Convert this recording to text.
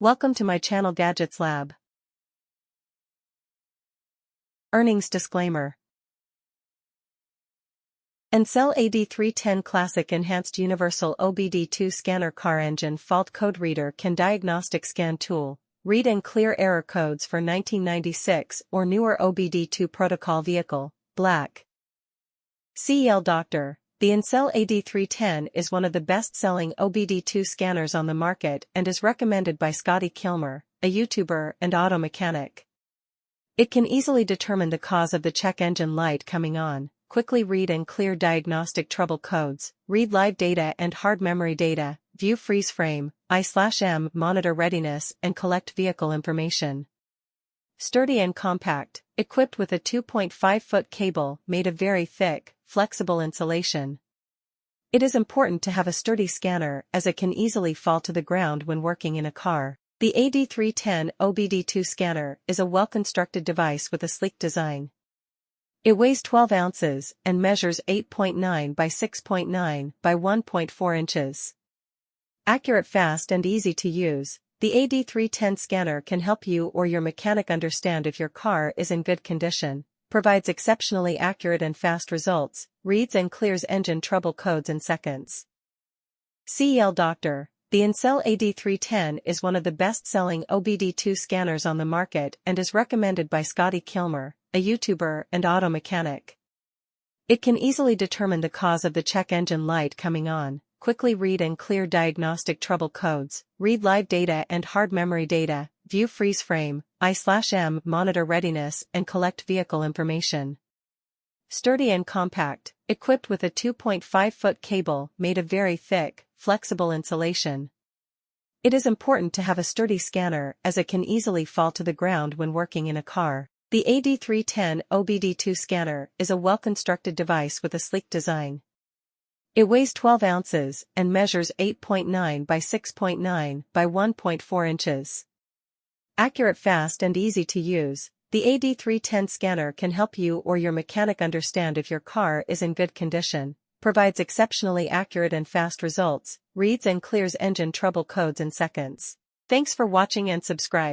Welcome to my channel Gadgets Lab. Earnings disclaimer. Ancel AD310 Classic Enhanced Universal OBD2 Scanner Car Engine Fault Code Reader can diagnostic scan tool, read and clear error codes for 1996 or newer OBD2 protocol vehicle, black. CEL Doctor. The Ancel AD310 is one of the best-selling OBD2 scanners on the market and is recommended by Scotty Kilmer, a YouTuber and auto mechanic. It can easily determine the cause of the check engine light coming on, quickly read and clear diagnostic trouble codes, read live data and hard memory data, view freeze frame, I/M monitor readiness and collect vehicle information. Sturdy and compact, equipped with a 2.5-foot cable made of very thick, flexible insulation. It is important to have a sturdy scanner as it can easily fall to the ground when working in a car. The AD310 OBD2 scanner is a well-constructed device with a sleek design. It weighs 12 ounces and measures 8.9 by 6.9 by 1.4 inches. Accurate, fast and easy to use, the AD310 scanner can help you or your mechanic understand if your car is in good condition, provides exceptionally accurate and fast results, reads and clears engine trouble codes in seconds. CEL Doctor. The Ancel AD310 is one of the best-selling OBD2 scanners on the market and is recommended by Scotty Kilmer, a YouTuber and auto mechanic. It can easily determine the cause of the check engine light coming on, quickly read and clear diagnostic trouble codes, read live data and hard memory data, view freeze frame, I/M monitor readiness and collect vehicle information. Sturdy and compact, equipped with a 2.5-foot cable made of very thick, flexible insulation. It is important to have a sturdy scanner as it can easily fall to the ground when working in a car. The AD310 OBD2 scanner is a well-constructed device with a sleek design. It weighs 12 ounces and measures 8.9 by 6.9 by 1.4 inches. Accurate, fast and easy to use, the AD310 scanner can help you or your mechanic understand if your car is in good condition, provides exceptionally accurate and fast results, reads and clears engine trouble codes in seconds. Thanks for watching and subscribe.